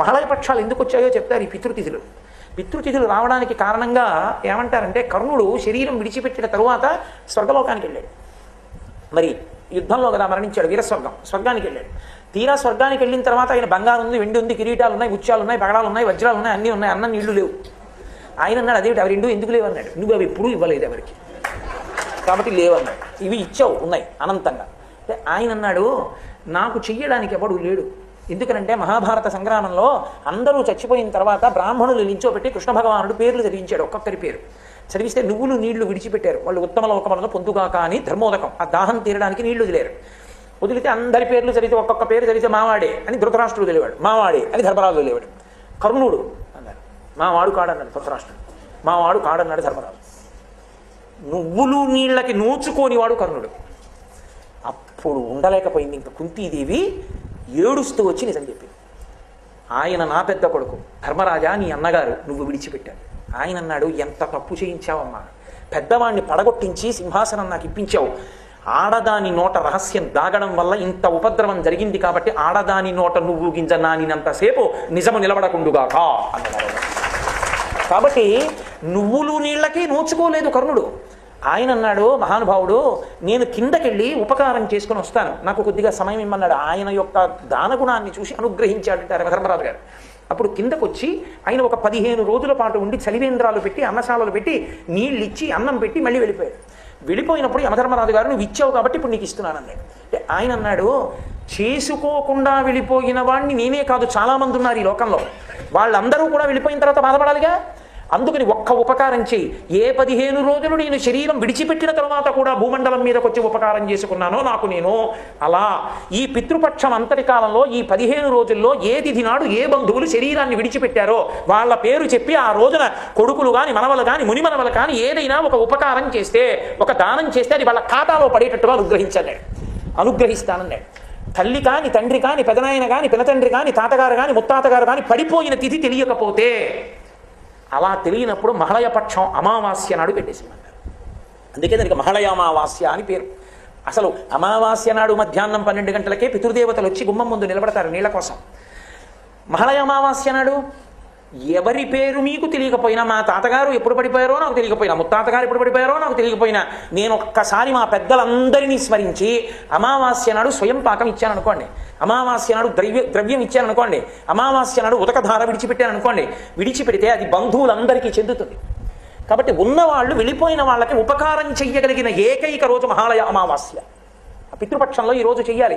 మహాలయ పక్షాలు ఎందుకు వచ్చాయో చెప్తారు ఈ పితృతిథులు. పితృతిథులు రావడానికి కారణంగా ఏమంటారంటే, కర్ణుడు శరీరం విడిచిపెట్టిన తరువాత స్వర్గలోకానికి వెళ్ళాడు. మరి యుద్ధంలో కదా మరణించాడు, స్వర్గానికి వెళ్ళాడు. తీరా స్వర్గానికి వెళ్ళిన తర్వాత ఆయన బంగారం ఉంది, వెండి ఉంది, కిరీటాలు ఉన్నాయి, ముత్యాలు ఉన్నాయి, పగడాలు ఉన్నాయి, వజ్రాలు ఉన్నాయి, అన్నీ ఉన్నాయి, అన్నం నీళ్లు లేవు. ఆయన అన్నాడు, అదేమిటి అవి రెండు ఎందుకు లేవు అన్నాడు. నువ్వు అవి ఎప్పుడూ ఇవ్వలేదు ఎవరికి, కాబట్టి లేవన్నాడు. ఇవి ఇచ్చావు, ఉన్నాయి అనంతంగా. అంటే ఆయన అన్నాడు, నాకు చెయ్యడానికి ఎవడు లేడు. ఎందుకనంటే మహాభారత సంగ్రామంలో అందరూ చచ్చిపోయిన తర్వాత బ్రాహ్మణులు నించోబెట్టి కృష్ణ భగవానుడు పేర్లు చదివించాడు, ఒక్కొక్కరి పేరు చదివిస్తే నువ్వులు నీళ్లు విడిచిపెట్టారు. వాళ్ళు ఉత్తమ లోకములను పొందుగాక అని ధర్మోదకం, ఆ దాహం తీరడానికి నీళ్లు వదిలేరు. వదిలితే అందరి పేర్లు చదివితే ఒక్కొక్క పేరు చదివితే మావాడే అని ధృతరాష్ట్రుడు తెలివాడు, మావాడే అని ధర్మరాజు తెలివాడు. కర్ణుడు అన్నాడు, మావాడు కాడన్నాడు ధృతరాష్ట్రుడు, మావాడు కాడన్నాడు ధర్మరాజు. నువ్వులు నీళ్ళకి నోచుకోని వాడు కర్ణుడు. అప్పుడు ఉండలేకపోయింది ఇంకా కుంతీదేవి, ఏడుస్తూ వచ్చి నిజం చెప్పింది. ఆయన నా పెద్ద కొడుకు ధర్మరాజా, నీ అన్నగారు నువ్వు విడిచిపెట్టాడు. ఆయన అన్నాడు, ఎంత తప్పు చేయించావమ్మా, పెద్దవాణ్ణి పడగొట్టించి సింహాసనం నాకు ఇప్పించావు. ఆడదాని నోట రహస్యం దాగడం వల్ల ఇంత ఉపద్రవం జరిగింది కాబట్టి ఆడదాని నోట నువ్వు గింజ నానినంతసేపు నిజము నిలబడకుండుగాక అన్నారు. కాబట్టి నువ్వులు నీళ్ళకి నోచుకోలేదు కర్ణుడు. ఆయన అన్నాడు, మహానుభావుడు, నేను కిందకెళ్ళి ఉపకారం చేసుకుని వస్తాను, నాకు కొద్దిగా సమయం ఇమ్మన్నాడు. ఆయన యొక్క దానగుణాన్ని చూసి అనుగ్రహించాడంటారు ధర్మరాజు గారు. అప్పుడు కిందకు వచ్చి ఆయన ఒక 15 రోజుల పాటు ఉండి చలివేంద్రాలు పెట్టి, అన్నశాలలు పెట్టి, నీళ్ళు ఇచ్చి, అన్నం పెట్టి మళ్ళీ వెళ్ళిపోయాడు. వెళ్ళిపోయినప్పుడు యమధర్మరాజు గారు నువ్వు ఇచ్చావు కాబట్టి ఇప్పుడు నీకు ఇస్తున్నాను అన్నాడు. అంటే ఆయన అన్నాడు, చేసుకోకుండా వెళ్ళిపోయిన వాడిని నేనే కాదు, చాలామంది ఉన్నారు ఈ లోకంలో, వాళ్ళందరూ కూడా వెళ్ళిపోయిన తర్వాత బాధపడాలిగా. అందుకని ఒక్క ఉపకారం చేయి. ఏ 15 రోజులు నేను శరీరం విడిచిపెట్టిన తర్వాత కూడా భూమండలం మీదకి వచ్చి ఉపకారం చేసుకున్నానో నాకు నేను, అలా ఈ పితృపక్షం అంతటి కాలంలో ఈ 15 రోజుల్లో ఏ తిథి నాడు ఏ బంధువులు శరీరాన్ని విడిచిపెట్టారో వాళ్ళ పేరు చెప్పి ఆ రోజున కొడుకులు కానీ మనవలు కానీ ముని మనవలు కానీ ఏదైనా ఒక ఉపకారం చేస్తే, ఒక దానం చేస్తే అది వాళ్ళ ఖాతాలో పడేటట్టుగా అనుగ్రహిస్తానన్నాడు. తల్లి కాని, తండ్రి కాని, పెదనాయన కాని, పినతండ్రి కాని, తాతగారు కాని, ముత్తాతగారు కాని పడిపోయిన తిథి తెలియకపోతే, అలా తెలియనప్పుడు మహళయపక్షం అమావాస్య నాడు పెట్టేసేయమంటారు. అందుకే దానికి మహళయ అమావాస్య అని పేరు. అసలు అమావాస్య నాడు మధ్యాహ్నం 12 గంటలకే పితృదేవతలు వచ్చి గుమ్మం ముందు నిలబడతారు నీళ్ల కోసం. మహళయ అమావాస్య నాడు ఎవరి పేరు మీకు తెలియకపోయినా, మా తాతగారు ఎప్పుడు పడిపోయారో నాకు తెలియకపోయినా, ముత్తాతగారు ఎప్పుడు పడిపోయారో నాకు తెలియకపోయినా, నేను ఒక్కసారి మా పెద్దలందరినీ స్మరించి అమావాస్య నాడు స్వయం పాకం ఇచ్చాను అనుకోండి, అమావాస్య నాడు ద్రవ్యం ఇచ్చాను అనుకోండి, అమావాస్య నాడు ఉదకధార విడిచిపెట్టాను అనుకోండి, విడిచిపెడితే అది బంధువులందరికీ చెందుతుంది. కాబట్టి ఉన్నవాళ్ళు వెళ్ళిపోయిన వాళ్ళకి ఉపకారం చెయ్యగలిగిన ఏకైక రోజు మహాలయ అమావాస్య. పితృపక్షంలో ఈ రోజు చెయ్యాలి.